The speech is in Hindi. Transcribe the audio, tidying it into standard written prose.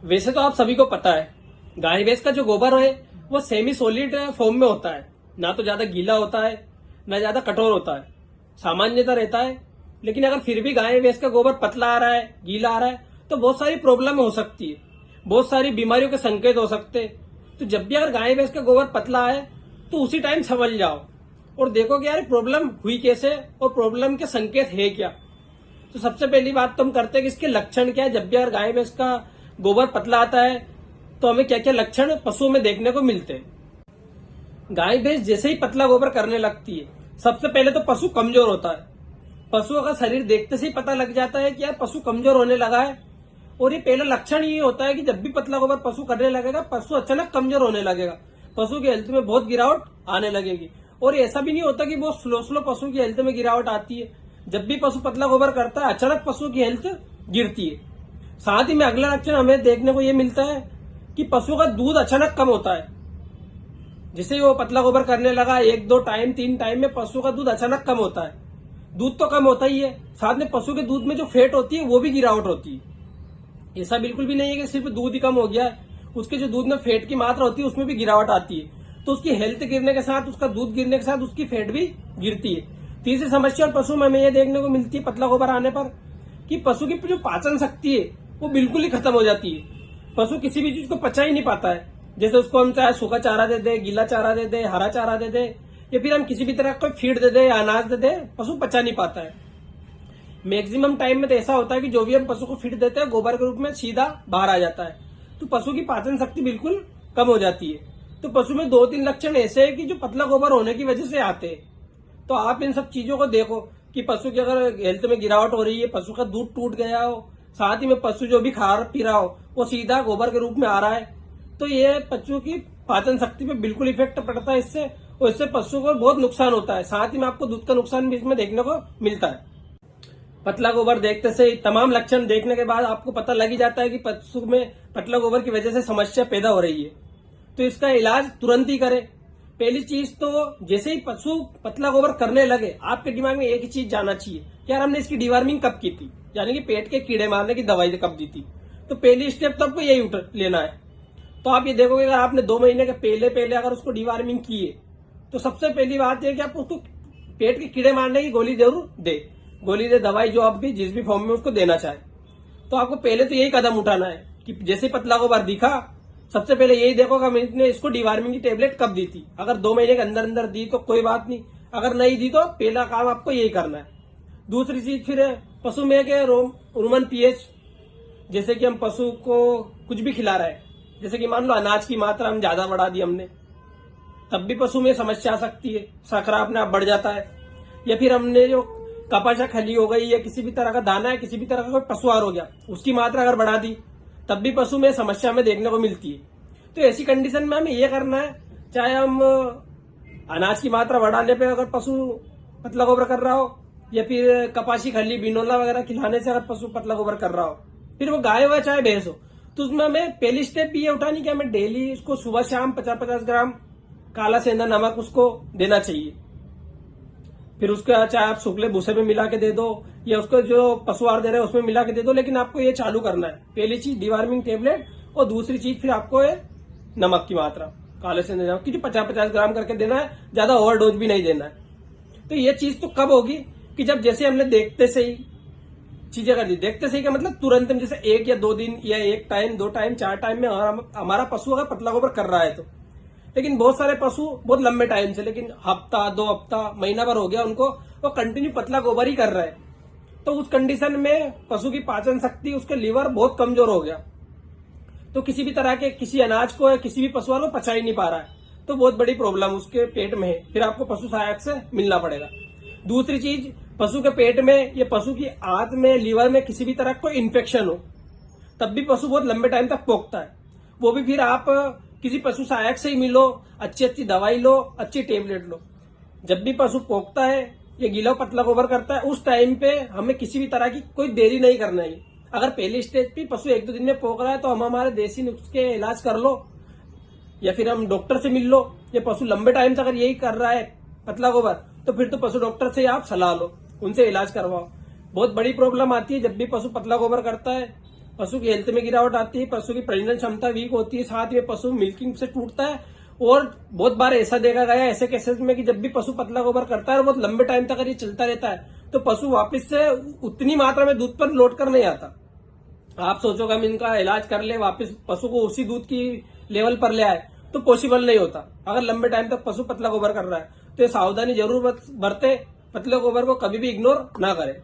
वैसे तो आप सभी को पता है, गाय भैंस का जो गोबर है वो सेमी सॉलिड फॉर्म में होता है। ना तो ज्यादा गीला होता है, ना ज्यादा कठोर होता है, सामान्यता रहता है। लेकिन अगर फिर भी गाय भैंस का गोबर पतला आ रहा है, गीला आ रहा है, तो बहुत सारी प्रॉब्लम हो सकती है, बहुत सारी बीमारियों के संकेत हो सकते हैं। तो जब भी अगर गाय भैंस का गोबर पतला आए तो उसी टाइम समझ जाओ और देखो कि यार प्रॉब्लम हुई कैसे और प्रॉब्लम के संकेत है क्या। तो सबसे पहली बात तो हम करते हैं कि इसके लक्षण क्या है। जब भी अगर गाय भैंस का गोबर पतला आता है तो हमें क्या क्या लक्षण पशुओं में देखने को मिलते हैं। गाय भैंस जैसे ही पतला गोबर करने लगती है, सबसे पहले तो पशु कमजोर होता है। पशुओं का शरीर देखते से ही पता लग जाता है कि यार पशु कमजोर होने लगा है। और ये पहला लक्षण ये होता है कि जब भी पतला गोबर पशु करने लगेगा, पशु अचानक कमजोर होने लगेगा, पशु की हेल्थ में बहुत गिरावट आने लगेगी। और ऐसा भी नहीं होता कि बहुत स्लो स्लो पशु की हेल्थ में गिरावट आती है। जब भी पशु पतला गोबर करता है, अचानक पशु की हेल्थ गिरती है। साथ ही में अगला लक्षण हमें देखने को ये मिलता है कि पशु का दूध अचानक कम होता है। जिसे वो पतला गोबर करने लगा, 1 2 टाइम 3 टाइम में पशु का दूध अचानक कम होता है। दूध तो कम होता ही है, साथ में पशु के दूध में जो फैट होती है वो भी गिरावट होती है। ऐसा बिल्कुल भी नहीं है कि सिर्फ दूध ही कम हो गया है, उसके जो दूध में फैट की मात्रा होती है उसमें भी गिरावट आती है। तो उसकी हेल्थ गिरने के साथ, उसका दूध गिरने के साथ उसकी फैट भी गिरती है। तीसरी समस्या और पशु में हमें यह देखने को मिलती है पतला गोबर आने पर कि पशु की जो पाचन शक्ति है वो बिल्कुल ही खत्म हो जाती है। पशु किसी भी चीज को पचा ही नहीं पाता है। जैसे उसको हम चाहे सूखा चारा दे दे, गीला चारा दे दे, हरा चारा दे दे, या फिर हम किसी भी तरह का फीड दे दे, अनाज दे दे, पशु पचा नहीं पाता है। मैक्सिमम टाइम में तो ऐसा होता है कि जो भी हम पशु को फीड देते हैं गोबर के रूप में सीधा बाहर आ जाता है। तो पशु की पाचन शक्ति बिल्कुल कम हो जाती है। तो पशु में 2-3 लक्षण ऐसे हैं कि जो पतला गोबर होने की वजह से आते हैं। तो आप इन सब चीजों को देखो कि पशु की अगर हेल्थ में गिरावट हो रही है, पशु का दूध टूट गया हो, साथ ही में पशु जो भी खा पी रहा हो वो सीधा गोबर के रूप में आ रहा है, तो ये पशु की पाचन शक्ति पे बिल्कुल इफेक्ट पड़ता है इससे। और इससे पशु को बहुत नुकसान होता है। साथ ही में आपको दूध का नुकसान भी इसमें देखने को मिलता है। पतला गोबर देखते से तमाम लक्षण देखने के बाद आपको पता लग ही जाता है कि पशु में पतला गोबर की वजह से समस्या पैदा हो रही है। तो इसका इलाज तुरंत ही करें। पहली चीज तो जैसे ही पशु पतला गोबर करने लगे, आपके दिमाग में एक ही चीज जाना चाहिए कि यार हमने इसकी डिवार्मिंग कब की थी, यानी कि पेट के कीड़े मारने की दवाई कब दी थी। तो पहली स्टेप तब यही लेना है। तो आप ये देखोगे अगर आपने 2 महीने के पहले अगर उसको डिवार्मिंग की है, तो सबसे पहली बात है कि आप उसको पेट के कीड़े मारने की गोली जरूर दे। गोली दे, दवाई जो आप भी जिस भी फॉर्म में उसको देना चाहे। तो आपको पहले तो यही कदम उठाना है कि जैसे पतला गोबर दिखा, सबसे पहले यही देखो कि हमने इसको डिवार्मिंग की टेबलेट कब दी थी। अगर 2 महीने के अंदर अंदर दी तो कोई बात नहीं, अगर नहीं दी तो पहला काम आपको यही करना है। दूसरी चीज फिर पशु में के रूमन पीएच, जैसे कि हम पशु को कुछ भी खिला रहे हैं, जैसे कि मान लो अनाज की मात्रा हम ज्यादा बढ़ा दी हमने, तब भी पशु में समस्या आ सकती है, शर्करा अपने आप बढ़ जाता है। या फिर हमने जो कपास या खली हो गई या किसी भी तरह का दाना है, किसी भी तरह का कोई पशु आहार हो गया, उसकी मात्रा अगर बढ़ा दी, तब भी पशु में समस्या हमें देखने को मिलती है। तो ऐसी कंडीशन में हमें यह करना है, चाहे हम अनाज की मात्रा बढ़ाने पे अगर पशु पतला गोबर कर रहा हो, या फिर कपासी खली बिनोला वगैरह खिलाने से अगर पशु पतला गोबर कर रहा हो, फिर वो गाय हो चाहे भैंस हो, तो उसमें हमें पहली स्टेप भी ये उठानी कि हमें डेली उसको सुबह शाम 50-50 ग्राम काला सेंधा नमक उसको देना चाहिए। फिर उसका चाहे आप सूखले भूसे में मिला के दे दो या उसको जो पशु आहार दे रहे हैं उसमें मिला के दे दो, लेकिन आपको ये चालू करना है। पहली चीज डिवार्मिंग टेबलेट, और दूसरी चीज फिर आपको ये नमक की मात्रा काले सेंधे नमक की जो 50-50 ग्राम करके देना है, ज्यादा ओवरडोज भी नहीं देना है। तो ये चीज तो कब होगी कि जब जैसे हमने देखते से ही चीजें कर दी। देखते से ही का मतलब तुरंत में, जैसे 1 या 2 दिन या 1 टाइम 2 टाइम 4 टाइम में हमारा पशु अगर पतला गोबर कर रहा है तो। लेकिन बहुत सारे पशु बहुत लंबे टाइम से, लेकिन हफ्ता 2 हफ्ता महीना भर हो गया उनको, वो कंटिन्यू पतला गोबर ही कर रहे हैं, तो उस कंडीशन में पशु की पाचन शक्ति, उसके लीवर बहुत कमजोर हो गया, तो किसी भी तरह के किसी अनाज को या किसी भी पशु को पचा ही नहीं पा रहा है, तो बहुत बड़ी प्रॉब्लम उसके पेट में है। फिर आपको पशु सहायक से मिलना पड़ेगा। दूसरी चीज, पशु के पेट में या पशु की आंत में, लीवर में किसी भी तरह कोई इन्फेक्शन हो, तब भी पशु बहुत लंबे टाइम तक पोकता है। वो भी फिर आप किसी पशु सहायक से ही मिलो, अच्छी दवाई लो, अच्छी टेबलेट लो। जब भी पशु पोकता है या गीला पतला गोबर करता है, उस टाइम पे हमें किसी भी तरह की कोई देरी नहीं करना है। अगर पहली स्टेज पे पशु 1-2 दिन में पोक रहा है तो हम हमारे देसी नुस्खे इलाज कर लो, या फिर हम डॉक्टर से मिल लो। या पशु लंबे टाइम से अगर यही कर रहा है पतला गोबर, तो फिर तो पशु डॉक्टर से आप सलाह लो, उनसे इलाज करवाओ। बहुत बड़ी प्रॉब्लम आती है जब भी पशु पतला गोबर करता है, पशु की हेल्थ में गिरावट आती है, पशु की प्रजनन क्षमता वीक होती है, साथ में पशु मिल्किंग से टूटता है। और बहुत बार ऐसा देखा गया है ऐसे केसेस में कि जब भी पशु पतला गोबर करता है और बहुत लंबे टाइम तक अगर ये चलता रहता है तो पशु वापस से उतनी मात्रा में दूध पर लौट कर नहीं आता। आप सोचोगे हम इनका इलाज कर ले, वापस पशु को उसी दूध की लेवल पर ले आए, तो पॉसिबल नहीं होता अगर लंबे टाइम तक पशु पतला गोबर कर रहा है। तो ये सावधानी जरूर बरते, पतले गोबर को कभी भी इग्नोर ना करें।